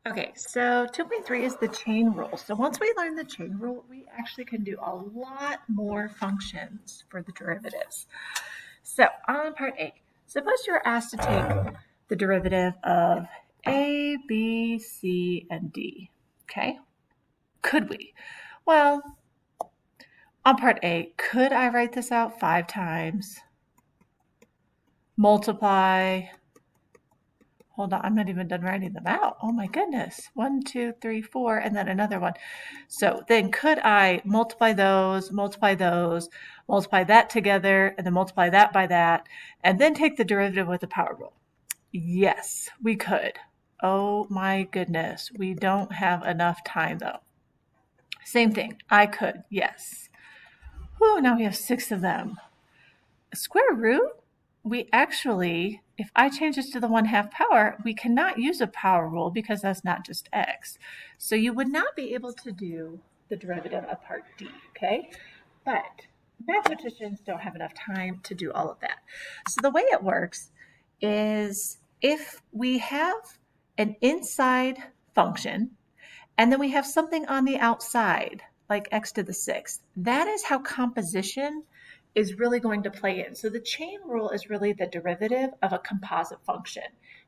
Okay, so 2.3 is the chain rule. So once we learn the chain rule, we actually can do a lot more functions for the derivatives. So on part A, suppose you're asked to take the derivative of A, B, C, and D. Okay, could we? Well, on part A, could I write this out 5 times? Multiply. Hold on, I'm not even done writing them out. Oh my goodness. 1, 2, 3, 4, and then another one. So then could I multiply those, multiply that together, and then multiply that by that, and then take the derivative with the power rule? Yes, we could. Oh my goodness. We don't have enough time though. Same thing. I could, yes. Whew, now we have 6 of them. Square root? We actually, if I change this to the 1/2 power, we cannot use a power rule because that's not just x. So you would not be able to do the derivative of part D, okay? But mathematicians don't have enough time to do all of that. So the way it works is if we have an inside function and then we have something on the outside, like x to the 6th, that is how composition is really going to play in. So the chain rule is really the derivative of a composite function.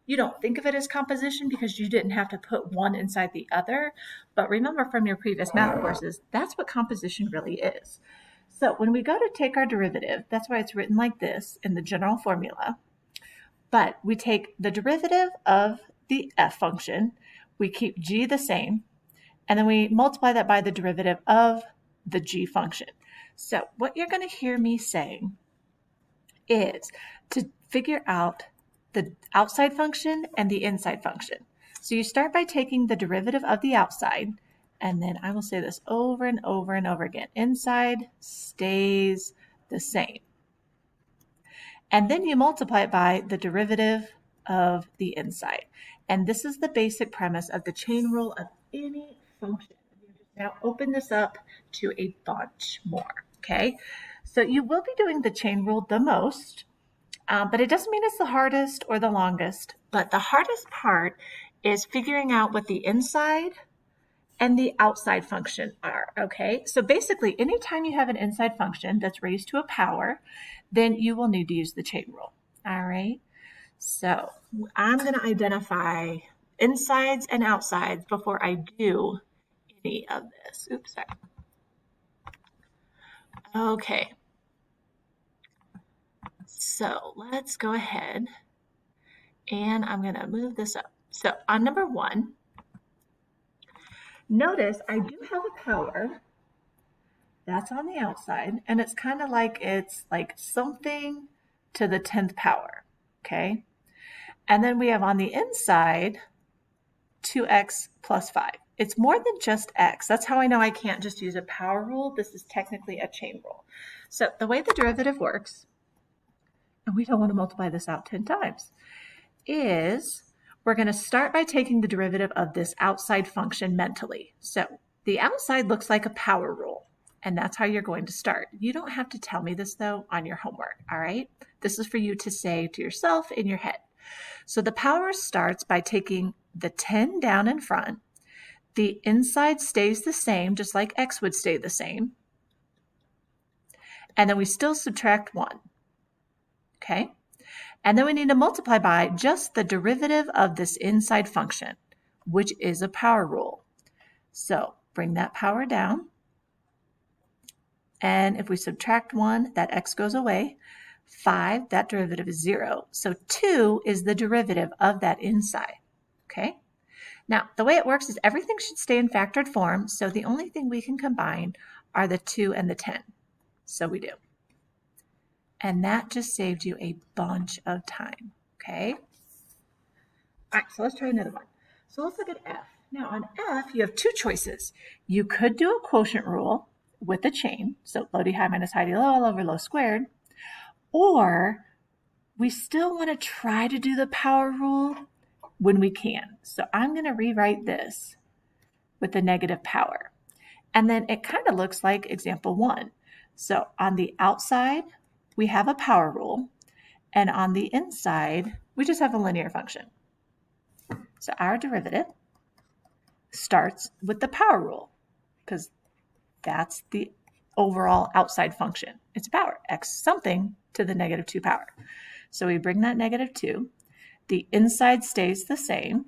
You don't think of it as composition because you didn't have to put one inside the other, but remember from your previous math courses, that's what composition really is. So when we go to take our derivative, that's why it's written like this in the general formula, but we take the derivative of the f function, we keep g the same, and then we multiply that by the derivative of the g function. So what you're going to hear me saying is to figure out the outside function and the inside function. So you start by taking the derivative of the outside, and then I will say this over and over and over again. Inside stays the same. And then you multiply it by the derivative of the inside. And this is the basic premise of the chain rule of any function. Now open this up to a bunch more, okay? So you will be doing the chain rule the most, but it doesn't mean it's the hardest or the longest. But the hardest part is figuring out what the inside and the outside function are, okay? So basically, anytime you have an inside function that's raised to a power, then you will need to use the chain rule, all right? So I'm going to identify insides and outsides before I do any of this. Oops, sorry. Okay. So let's go ahead and I'm going to move this up. So on number 1, notice I do have a power that's on the outside, and it's kind of like it's like something to the 10th power, okay? And then we have on the inside 2x plus 5. It's more than just x. That's how I know I can't just use a power rule. This is technically a chain rule. So the way the derivative works, and we don't want to multiply this out 10 times, is we're going to start by taking the derivative of this outside function mentally. So the outside looks like a power rule, and that's how you're going to start. You don't have to tell me this, though, on your homework, all right? This is for you to say to yourself in your head. So the power starts by taking the 10 down in front. The inside stays the same, just like x would stay the same. And then we still subtract 1, okay? And then we need to multiply by just the derivative of this inside function, which is a power rule. So bring that power down. And if we subtract 1, that x goes away. 5, that derivative is 0. So 2 is the derivative of that inside, okay? Now, the way it works is everything should stay in factored form, so the only thing we can combine are the 2 and the 10. So we do. And that just saved you a bunch of time, okay? All right, so let's try another one. So let's look at F. Now on F, you have 2 choices. You could do a quotient rule with a chain, so low D high minus high D low all over low squared, or we still want to try to do the power rule when we can. So I'm going to rewrite this with the negative power. And then it kind of looks like example 1. So on the outside, we have a power rule, and on the inside, we just have a linear function. So our derivative starts with the power rule because that's the overall outside function. It's power, x something to the negative 2 power. So we bring that negative 2. The inside stays the same,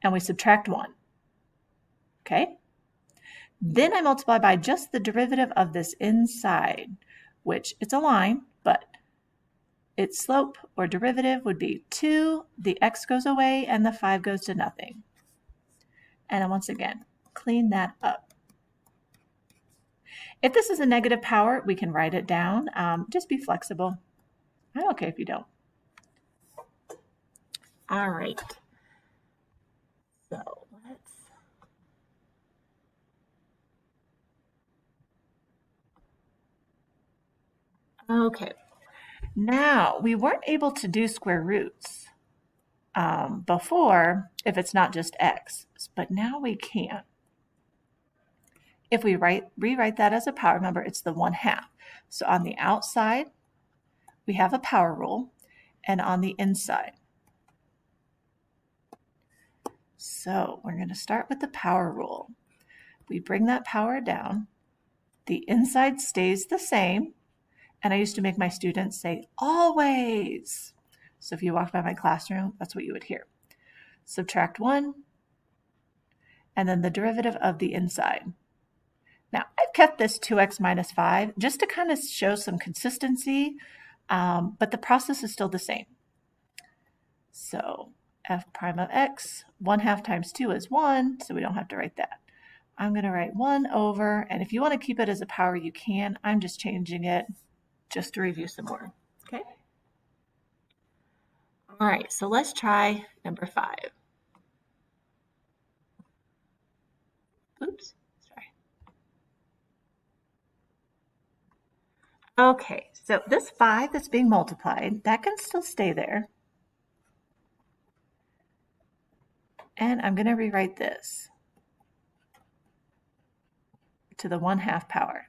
and we subtract 1. Okay? Then I multiply by just the derivative of this inside, which it's a line, but its slope or derivative would be 2. The x goes away, and the 5 goes to nothing. And then once again, clean that up. If this is a negative power, we can write it down. Just be flexible. I'm okay if you don't. All right. So let's. Okay. Now, we weren't able to do square roots before if it's not just x, but now we can. If we rewrite that as a power, remember it's the 1/2. So on the outside, we have a power rule, and on the inside. So we're going to start with the power rule. We bring that power down. The inside stays the same. And I used to make my students say, always. So if you walked by my classroom, that's what you would hear. Subtract 1, and then the derivative of the inside. Now, I've kept this 2x minus 5 just to kind of show some consistency, but the process is still the same. So f prime of x, 1/2 times 2 is 1, so we don't have to write that. I'm going to write 1 over, and if you want to keep it as a power, you can. I'm just changing it just to review some more. Okay? All right, so let's try number 5. Oops, sorry. Okay, so this 5 that's being multiplied, that can still stay there. And I'm going to rewrite this to the 1/2 power.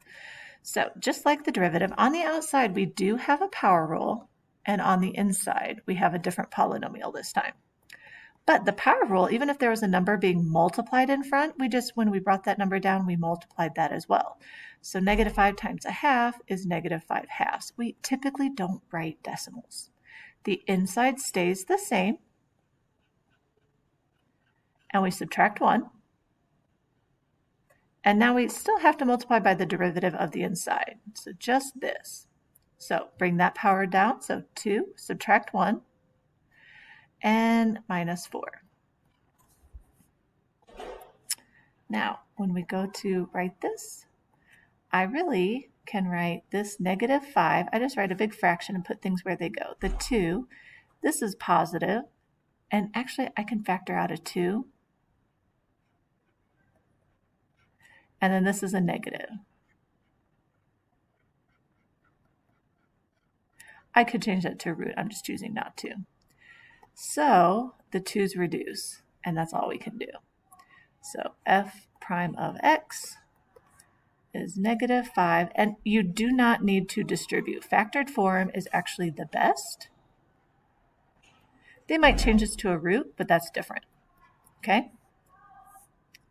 So just like the derivative, on the outside we do have a power rule, and on the inside we have a different polynomial this time. But the power rule, even if there was a number being multiplied in front, when we brought that number down, we multiplied that as well. So -5 times 1/2 is -5/2. We typically don't write decimals. The inside stays the same, and we subtract 1. And now we still have to multiply by the derivative of the inside. So just this. So bring that power down. So 2, subtract 1, and -4. Now, when we go to write this, I really can write this -5. I just write a big fraction and put things where they go. The 2, this is positive, and actually I can factor out a 2. And then this is a negative. I could change that to a root. I'm just choosing not to. So the 2's reduce, and that's all we can do. So f prime of x is -5, and you do not need to distribute. Factored form is actually the best. They might change this to a root, but that's different. Okay?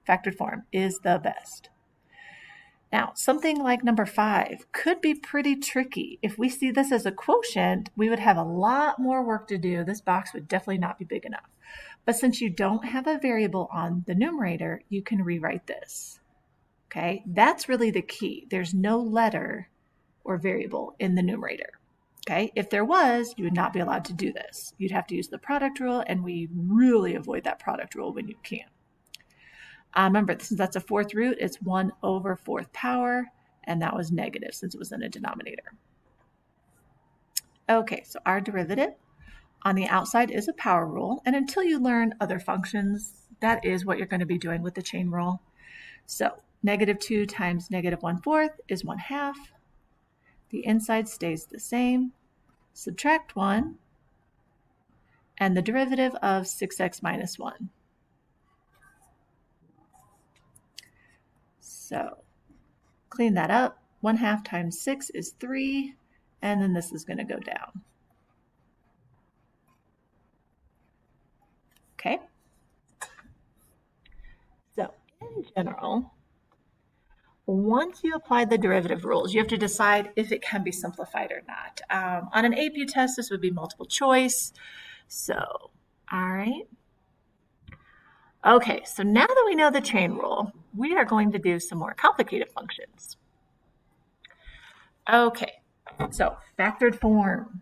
Factored form is the best. Now, something like number 5 could be pretty tricky. If we see this as a quotient, we would have a lot more work to do. This box would definitely not be big enough. But since you don't have a variable on the numerator, you can rewrite this. Okay, that's really the key. There's no letter or variable in the numerator. Okay, if there was, you would not be allowed to do this. You'd have to use the product rule, and we really avoid that product rule when you can. Remember, since that's a 4th root, it's 1 over 4th power, and that was negative since it was in a denominator. Okay, so our derivative on the outside is a power rule, and until you learn other functions, that is what you're going to be doing with the chain rule. So -2 times -1/4 is 1/2. The inside stays the same. Subtract 1, and the derivative of 6x minus 1. So clean that up. 1/2 times 6 is 3, and then this is going to go down. Okay. in general, once you apply the derivative rules, you have to decide if it can be simplified or not. On an AP test, this would be multiple choice. So, all right. Okay, so now that we know the chain rule, we are going to do some more complicated functions. Okay, so factored form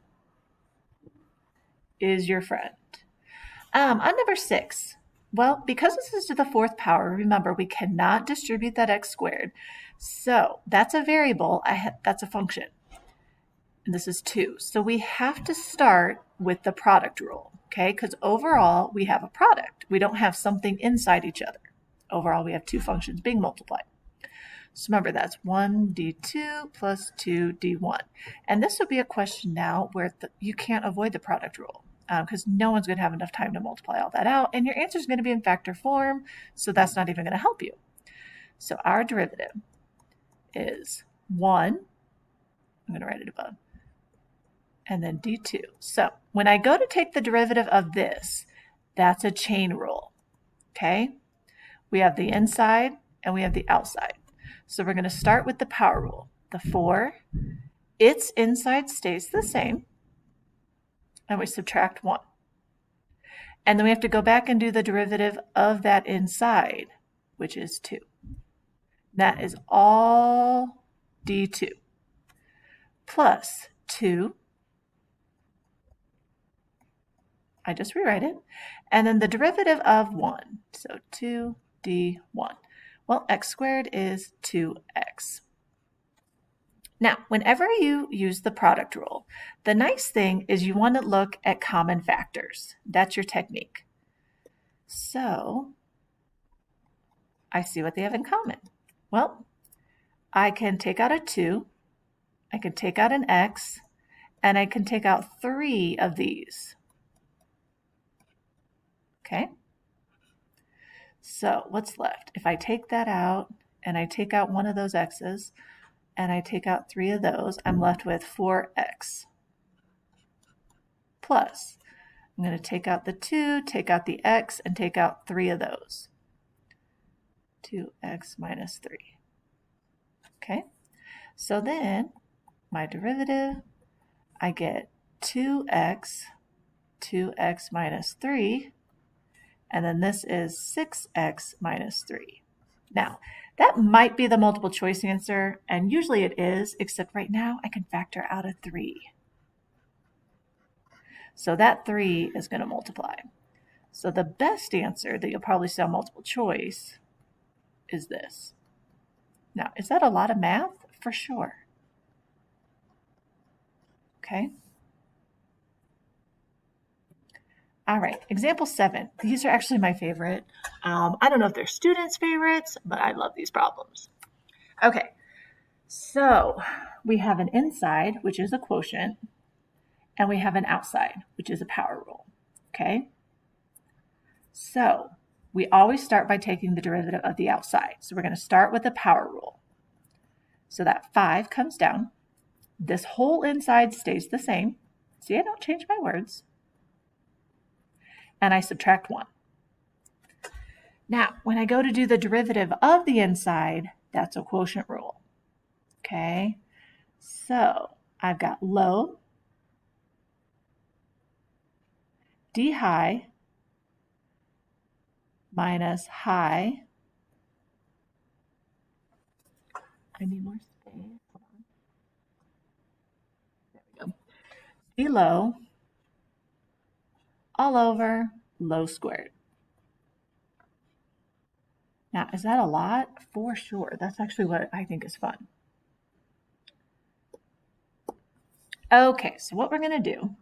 is your friend. On number 6, well, because this is to the 4th power, remember we cannot distribute that x squared. So that's a variable, that's a function. And this is 2. So we have to start with the product rule, okay? Because overall we have a product. We don't have something inside each other. Overall we have 2 functions being multiplied. So remember that's 1d2 plus 2d1. And this would be a question now where you can't avoid the product rule because no one's going to have enough time to multiply all that out. And your answer is going to be in factor form, so that's not even going to help you. So our derivative is 1. I'm going to write it above. And then d2. So when I go to take the derivative of this, that's a chain rule, okay? We have the inside and we have the outside. So we're going to start with the power rule. The 4, its inside stays the same, and we subtract 1. And then we have to go back and do the derivative of that inside, which is 2. That is all d2 plus 2. I just rewrite it. And then the derivative of 1. So 2d1. Well, x squared is 2x. Now, whenever you use the product rule, the nice thing is you want to look at common factors. That's your technique. So, I see what they have in common. Well, I can take out a 2, I can take out an x, and I can take out 3 of these. Okay? So what's left? If I take that out and I take out one of those x's and I take out 3 of those, I'm left with 4x plus. I'm going to take out the 2, take out the x, and take out 3 of those. 2x minus 3. Okay? So then my derivative, I get 2x minus 3. And then this is 6x minus 3. Now, that might be the multiple choice answer, and usually it is, except right now I can factor out a 3. So that 3 is going to multiply. So the best answer that you'll probably see on multiple choice is this. Now, is that a lot of math? For sure. Okay. All right, example 7. These are actually my favorite. I don't know if they're students' favorites, but I love these problems. Okay, so we have an inside, which is a quotient, and we have an outside, which is a power rule. Okay, so we always start by taking the derivative of the outside. So we're going to start with the power rule. So that 5 comes down. This whole inside stays the same. See, I don't change my words. And I subtract 1. Now, when I go to do the derivative of the inside, that's a quotient rule. Okay, so I've got low d high minus high. I need more space. Hold on. There we go. D low all over low squared. Now, is that a lot? For sure. That's actually what I think is fun. Okay, so what we're going to do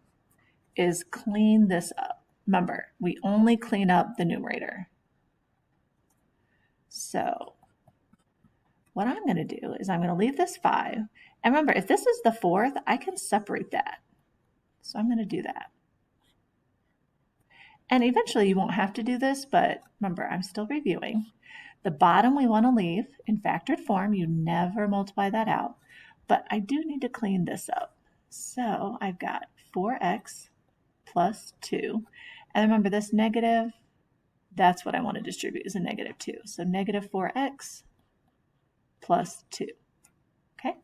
is clean this up. Remember, we only clean up the numerator. So what I'm going to do is I'm going to leave this 5. And remember, if this is the 4th, I can separate that. So I'm going to do that. And eventually you won't have to do this, but remember, I'm still reviewing. The bottom we want to leave in factored form. You never multiply that out. But I do need to clean this up. So I've got 4x plus 2. And remember, this negative That's what I want to distribute, is a negative 2. So negative 4x plus 2. Okay?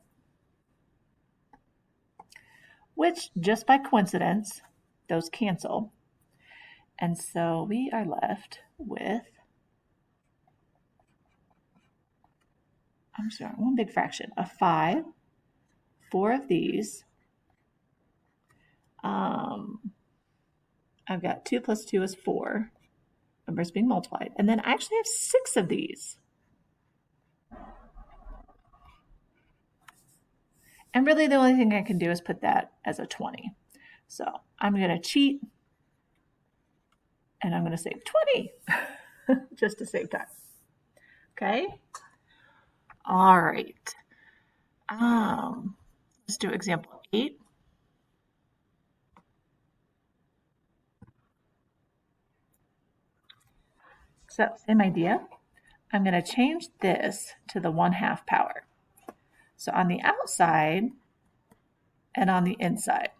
Which, just by coincidence, those cancel. And so we are left with, I'm sorry, one big fraction, a 5, 4 of these. I've got 2 plus 2 is 4. Numbers being multiplied. And then I actually have 6 of these. And really the only thing I can do is put that as a 20. So I'm going to cheat and I'm going to say 20 just to save time. Okay. All right. Let's do example 8. So same idea. I'm going to change this to the 1/2 power. So on the outside and on the inside.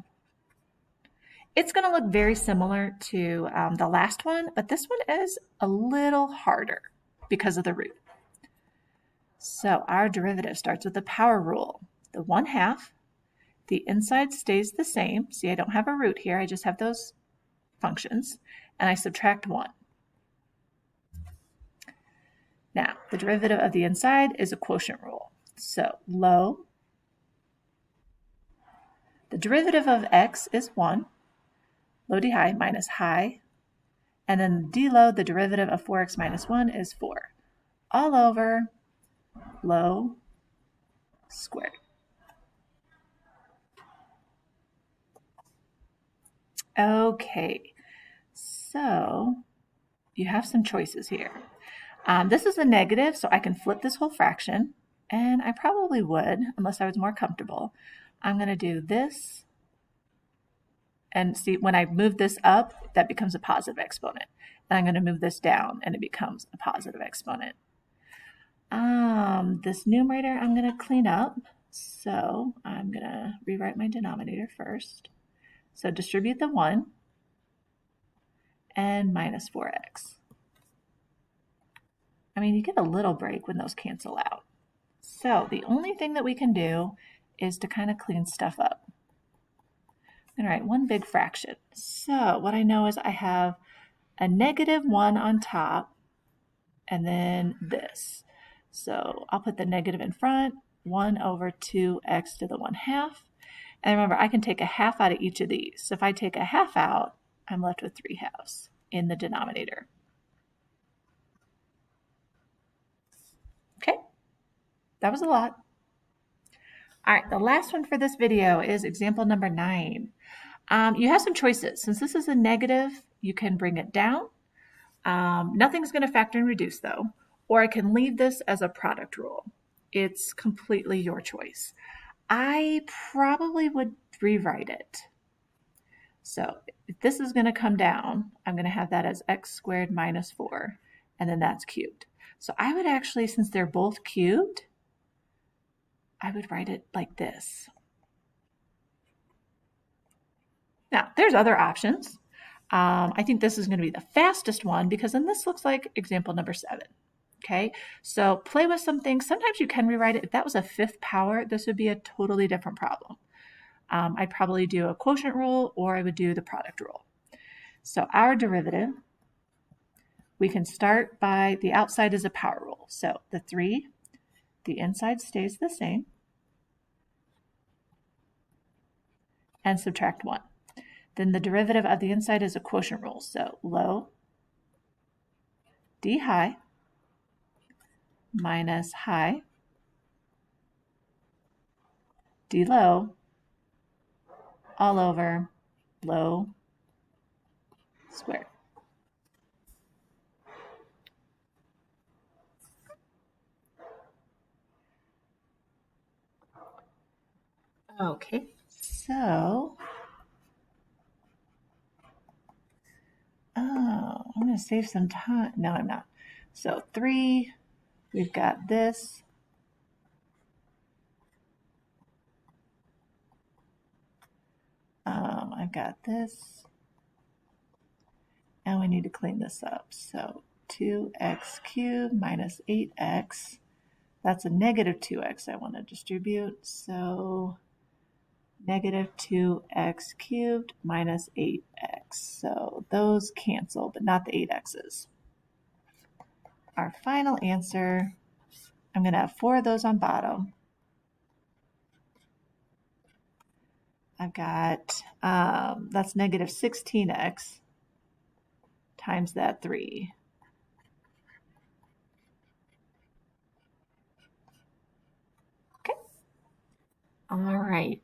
It's going to look very similar to the last one, but this one is a little harder because of the root. So our derivative starts with the power rule. The 1/2, the inside stays the same. See, I don't have a root here. I just have those functions. And I subtract 1. Now, the derivative of the inside is a quotient rule. So low, the derivative of x is 1, low d high minus high, and then d low, the derivative of 4x minus 1 is 4, all over low squared. Okay, so you have some choices here. This is a negative, so I can flip this whole fraction, and I probably would, unless I was more comfortable. I'm going to do this, and see, when I move this up, that becomes a positive exponent. And I'm going to move this down, and it becomes a positive exponent. This numerator I'm going to clean up, so I'm going to rewrite my denominator first. So distribute the 1 and minus 4x. I mean, you get a little break when those cancel out. So the only thing that we can do is to kind of clean stuff up. I'm going to write one big fraction. So what I know is I have a negative 1 on top and then this. So I'll put the negative in front, 1 over 2x to the 1/2. And remember, I can take a half out of each of these. So if I take a half out, I'm left with 3/2 in the denominator. Okay, that was a lot. All right, the last one for this video is example number 9. You have some choices. Since this is a negative, you can bring it down. Nothing's going to factor and reduce though, or I can leave this as a product rule. It's completely your choice. I probably would rewrite it. So if this is going to come down, I'm going to have that as x squared minus 4, and then that's cubed. So I would actually, since they're both cubed, I would write it like this. Now, there's other options. I think this is going to be the fastest one because then this looks like example number 7. Okay, so play with some things. Sometimes you can rewrite it. If that was a 5th power, this would be a totally different problem. I'd probably do a quotient rule or I would do the product rule. So our derivative, we can start by the outside is a power rule. So the 3, the inside stays the same, and subtract 1. Then the derivative of the inside is a quotient rule. So low d high minus high d low all over low squared. Okay, so I'm going to save some time. No, I'm not. So 3, we've got this. I've got this. And we need to clean this up. So 2x cubed minus 8x. That's a negative 2x I want to distribute. So negative 2x cubed minus 8x. So those cancel, but not the 8x's. Our final answer, I'm going to have 4 of those on bottom. I've got, that's negative 16x times that 3. Okay. All right.